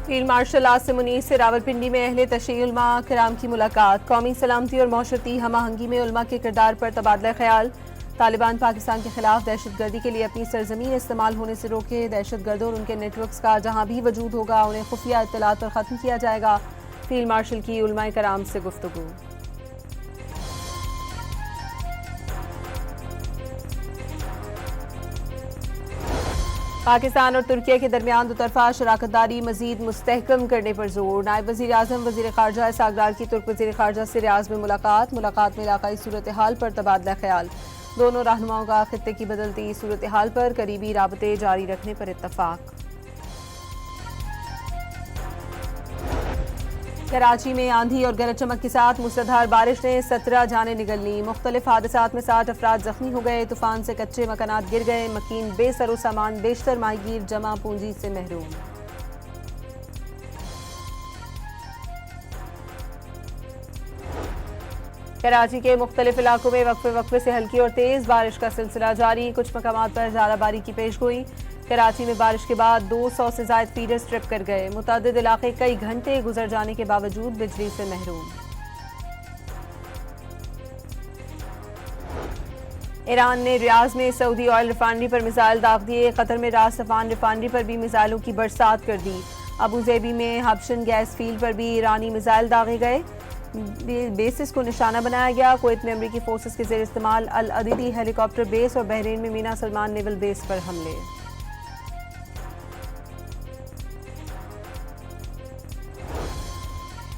Field marshal Asim Munir से रावलपिंडी में अहले तशय्युल उलमा किराम की मुलाकात। कौमी सलामती और मौशरती हमाहंगी में उलमा के किरदार पर तबादला ख्याल। तालिबान पाकिस्तान के खिलाफ दहशतगर्दी के लिए अपनी सरजमीन इस्तेमाल होने से रोके। दहशतगर्दों और उनके नेटवर्क्स का जहां भी वजूद होगा उन्हें खुफिया इत्तलात पर ख़त्म किया जाएगा। फील्ड मार्शल की उलमा किराम से गुफ्तगू। पाकिस्तान और तुर्किया के दरमियान दोतरफा शराकतदारी मजीद मुस्तहकम करने पर जोर। नायब वज़ीर आज़म वज़ीर ख़ारजा सागरार की तुर्क वज़ीर ख़ारजा से रियाज में मुलाकात में इलाकाई सूरत हाल पर तबादला ख्याल। दोनों रहनुमाओं का खित्ते की बदलती सूरत हाल पर करीबी राबते जारी रखने पर इत्तफाक। कराची में आंधी और गरज चमक के साथ मूसलाधार बारिश ने 17 जानें निगल ली। मुख्तलिफ हादसात में 60 अफराद जख्मी हो गए। तूफान से कच्चे मकानात गिर गए। मकीन बेसरो सामान बेशतर माहीगीर जमा पूंजी से महरूम। कराची के मुख्तलिफ इलाकों में वक्फे से हल्की और तेज बारिश का सिलसिला जारी। कुछ मकामात पर ज़्यादाबारी की पेशगोई। कराची में बारिश के बाद 200 से ज़ायद फीडर स्ट्रिप कर गए। मुतअद्दिद इलाके कई घंटे गुजर जाने के बावजूद बिजली से महरूम। ईरान ने रियाज में सऊदी ऑयल रिफाइनरी पर मिसाइल दाग दिए। कतर में रास सफान रिफाइनरी पर भी मिसाइलों की बरसात कर दी। अबूज़ेबी में हबशन गैस फील्ड पर भी ईरानी मिसाइल दागे गए। बेसिस को निशाना बनाया गया। कुवैत में अमरीकी फोर्सेस के ज़ेर इस्तेमाल अल अदीदी हेलीकॉप्टर बेस और बहरीन में मीना सलमान नेवल बेस पर हमले।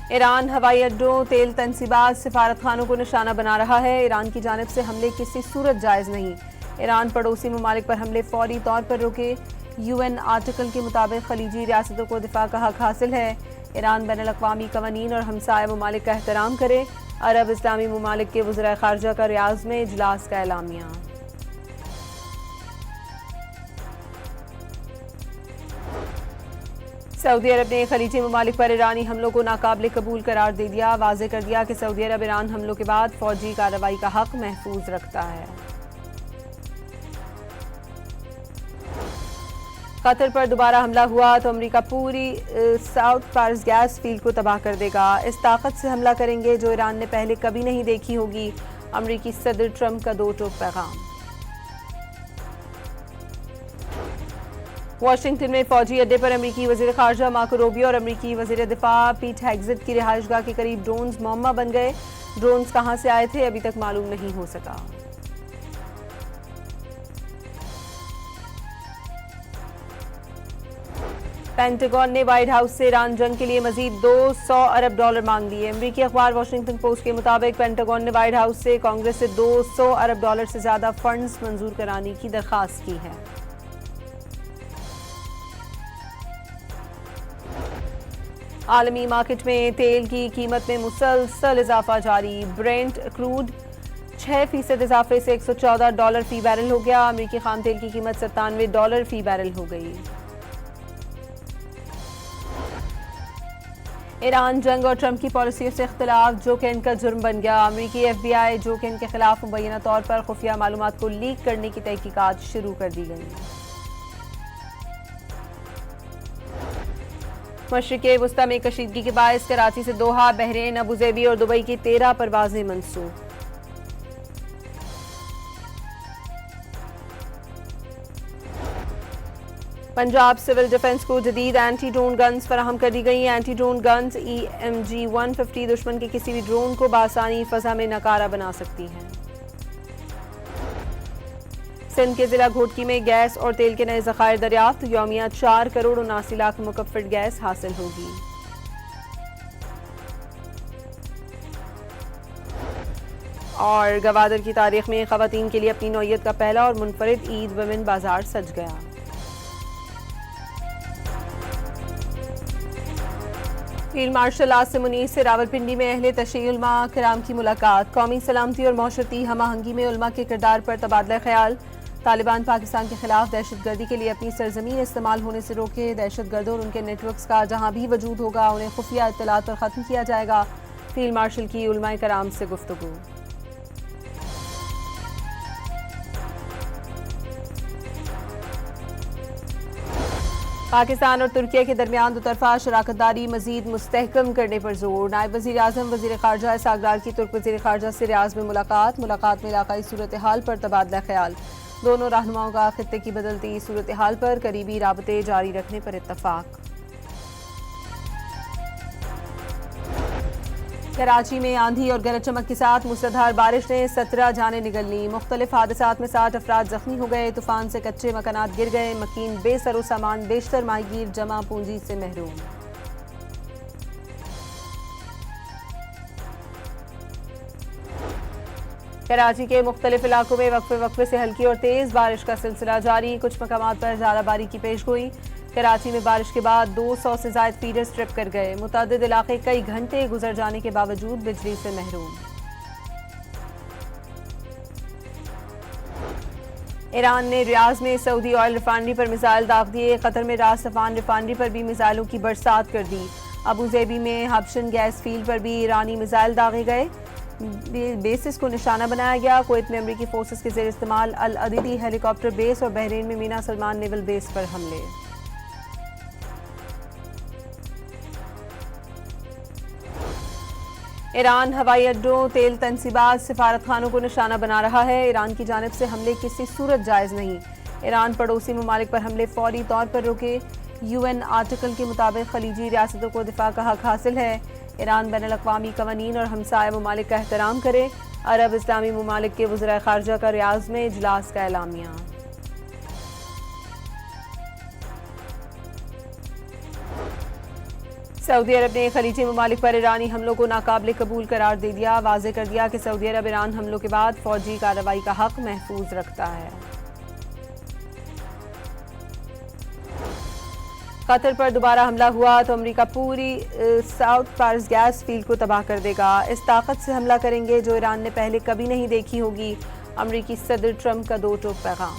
ईरान हवाई अड्डों, तेल तनसीबात, सिफारत खानों को निशाना बना रहा है। ईरान की जानिब से हमले किसी सूरत जायज़ नहीं। ईरान पड़ोसी ममालिक पर हमले फौरी तौर पर रोके। UN आर्टिकल के मुताबिक खलीजी रियासतों को दिफा का हक हासिल है। ईरान बैनुल अक़वामी क़वानीन और हमसाया ममालिक का एहतराम करे। अरब इस्लामी ममालिक के वज़ीर ख़ारजा का रियाज में इजलास का एलामिया। सऊदी अरब ने खलीजी ममालिक पर ईरानी हमलों को नाकाबिल कबूल करार दे दिया। वाज़ेह कर दिया कि सऊदी अरब ईरान हमलों के बाद फौजी कार्रवाई का हक महफूज रखता है। कतर पर दोबारा हमला हुआ तो अमरीका पूरी साउथ पार्स गैस फील्ड को तबाह कर देगा। इस ताकत से हमला करेंगे जो ईरान ने पहले कभी नहीं देखी होगी। अमरीकी सदर ट्रंप का दो टोक पैगाम। वाशिंगटन में फौजी अड्डे पर अमरीकी वज़ीर ख़ारजा मार्को रूबियो और अमरीकी वज़ीर दिफा पीट हेग्सेट की रिहाइशगाह के करीब ड्रोन्स मौमा बन गए। ड्रोन्स कहां से आए थे अभी तक मालूम नहीं हो सका। पेंटागन ने व्हाइट हाउस से ईरान जंग के लिए मजीद $200 अरब मांग लिए। अमरीकी अखबार वाशिंगटन पोस्ट के मुताबिक पेंटागन ने व्हाइट हाउस से कांग्रेस से $200 अरब से ज्यादा फंड्स मंजूर कराने की दरखास्त की है। आलमी मार्केट में तेल की कीमत में मुसलसल इजाफा जारी। ब्रेंट क्रूड 6% इजाफे से $114 फी बैरल हो गया। अमरीकी खाम तेल की कीमत $97 फी बैरल हो गई। ईरान जंग और ट्रंप की पॉलिसियों से इख्तिलाफ जो कि इनका जुर्म बन गया। अमरीकी FBI जो कि इनके खिलाफ मुबैना तौर पर खुफिया मालूमात को लीक करने की तहकीकात शुरू कर दी गई। मशरिक़े वुस्ता में कशीदगी के बायस कराची से दोहा, बहरीन, अबूज़ेबी और दुबई की 13 परवाजें मंसूख। पंजाब सिविल डिफेंस को जदीद एंटी ड्रोन गन्स फराहम कर दी गई। एंटी ड्रोन गन्स EMG 150 दुश्मन के किसी भी ड्रोन को बासानी फजा में नकारा बना सकती हैं। सिंध के जिला घोटकी में गैस और तेल के नए ज़खायर दरियाफ्त। यौमिया 4 करोड़ 79 लाख मुकफ़्फ़िर गैस हासिल होगी। और गवादर की तारीख में ख़वातीन के लिए अपनी नौइयत का पहला और मुनफरिद ईद वुमेन बाजार सज गया। फील्ड मार्शल आसिम मुनीर से रावलपिंडी में अहले तशय्युल उलमा किराम की मुलाकात। कौमी सलामती और मौशरती हमाहंगी में उलमा के किरदार पर तबादला ख्याल। तालिबान पाकिस्तान के खिलाफ दहशतगर्दी के लिए अपनी सरजमीन इस्तेमाल होने से रोके। दहशतगर्दों और उनके नेटवर्क्स का जहां भी वजूद होगा उन्हें खुफिया इत्तलात पर ख़त्म किया जाएगा। फील्ड मार्शल की उलमा किराम से गुफ्तगू। पाकिस्तान और तुर्की के दरमियान दोतरफा शराकतदारी मजीद मुस्तहकम करने पर जोर। नायब वज़ीर आज़म वज़ीर ख़ारजा इसहाक़ की तुर्क वज़ीर ख़ारजा से रियाज में मुलाकात में इलाकाई सूरत हाल पर तबादला ख्याल। दोनों रहनुमाओं का खित्ते की बदलती सूरत हाल पर करीबी राबते जारी रखने पर इत्तफाक। कराची में आंधी और गरज चमक के साथ मूसलाधार बारिश ने 17 जानें निगल ली। मुख्तलिफ हादसात में 60 अफराद जख्मी हो गए। तूफान से कच्चे मकानात गिर गए। मकीन बेसरो सामान बेशतर माहीगीर जमा पूंजी से महरूम। कराची के मुख्तलिफ इलाकों में वक्फे वक्फे से हल्की और तेज बारिश का सिलसिला जारी। कुछ मकामात पर ज़्यादाबारी की पेशगोई। कराची में बारिश के बाद 200 से ज़ायद फीडर्स ट्रिप कर गए। मुतअद्दिद इलाके कई घंटे गुजर जाने के बावजूद बिजली से महरूम। ईरान ने रियाज में सऊदी ऑयल रिफाइनरी पर मिसाइल दाग दिए। कतर में रास सफान रिफाइनरी पर भी मिसाइलों की बरसात कर दी। अबूज़ेबी में हबशन गैस फील्ड पर भी ईरानी मिसाइल दागे गए। बेसिस को निशाना बनाया गया। कुवैत में अमरीकी फोर्सेस के ज़ेर इस्तेमाल अल अदीदी हेलीकॉप्टर बेस और बहरीन में मीना सलमान नेवल बेस पर हमले। ईरान हवाई अड्डों, तेल तनसीबात, सिफारत खानों को निशाना बना रहा है। ईरान की जानिब से हमले किसी सूरत जायज़ नहीं। ईरान पड़ोसी ममालिक पर हमले फौरी तौर पर रोके। UN आर्टिकल के मुताबिक खलीजी रियासतों को दिफा का हक हासिल है। ईरान बैनुल अक़वामी क़वानीन और हमसाया ममालिक का एहतराम करे। अरब इस्लामी ममालिक के वज़ीर ख़ारजा का रियाज में इजलास का एलामिया। सऊदी अरब ने खलीजी ममालिक पर ईरानी हमलों को नाकाबिल कबूल करार दे दिया। वाज़ेह कर दिया कि सऊदी अरब ईरान हमलों के बाद फौजी कार्रवाई का हक महफूज रखता है। कतर पर दोबारा हमला हुआ तो अमेरिका पूरी साउथ पार्स गैस फील्ड को तबाह कर देगा। इस ताकत से हमला करेंगे जो ईरान ने पहले कभी नहीं देखी होगी। अमेरिकी सदर ट्रंप का दो टोक पैगाम।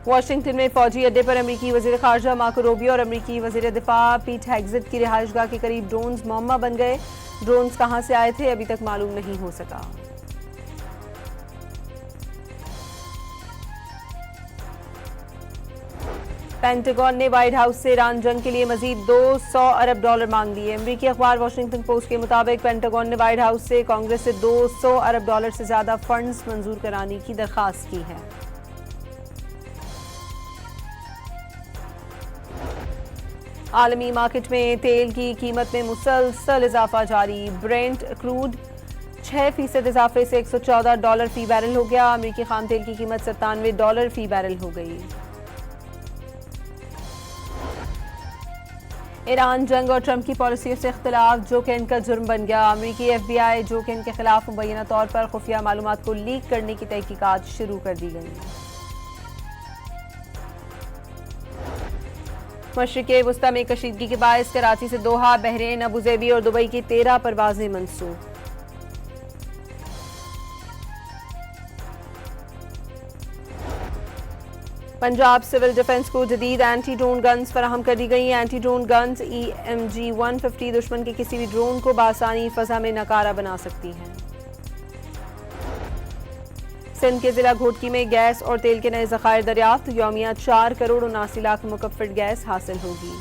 वाशिंगटन में फौजी अड्डे पर अमेरिकी वज़ीर ख़ारजा मार्को रूबियो और अमेरिकी वज़ीर दिफा पीट हेग्सेट की रिहाइशगाह के करीब ड्रोन्स मुअम्मा बन गए। ड्रोन्स कहां से आए थे अभी तक मालूम नहीं हो सका। पेंटागन ने व्हाइट हाउस से ईरान जंग के लिए मजीद $200 अरब मांग लिए। अमेरिकी अखबार वाशिंगटन पोस्ट के मुताबिक पेंटागन ने व्हाइट हाउस से कांग्रेस से $200 अरब से ज्यादा फंड्स मंजूर कराने की दरखास्त की है। आलमी मार्केट में तेल की कीमत में मुसलसल इजाफा जारी। ब्रेंट क्रूड 6% इजाफे से $114 फी बैरल हो गया। अमेरिकी खाम तेल की कीमत $97 फी बैरल हो गई। ईरान जंग और ट्रंप की पॉलिसियों से इख्तिलाफ जो कि इनका जुर्म बन गया। अमेरिकी FBI जो कि इनके खिलाफ मुबैना तौर पर खुफिया मालूमात को लीक करने की तहकीकात शुरू कर दी गई। मशरिक़े वुस्ता में कशीदगी के बायस कराची से दोहा, बहरीन, अबूज़ेबी और दुबई की 13 परवाजें मंसूख। पंजाब सिविल डिफेंस को जदीद एंटी ड्रोन गन्स फराहम कर दी गई। एंटी ड्रोन गन्स EMG 150 दुश्मन के किसी भी ड्रोन को बासानी फ़ज़ा में नकारा बना सकती हैं। सिंध के जिला घोटकी में गैस और तेल के नए ज़खायर दरियाफ्त। यौमिया 4 करोड़ 79 लाख मुकफ़्फ़िट गैस हासिल होगी।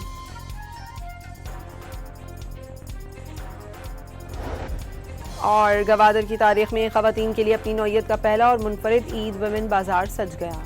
और गवादर की तारीख में ख़वातीन के लिए अपनी नौइयत का पहला और मुनफरिद ईद वुमेन बाजार सज गया।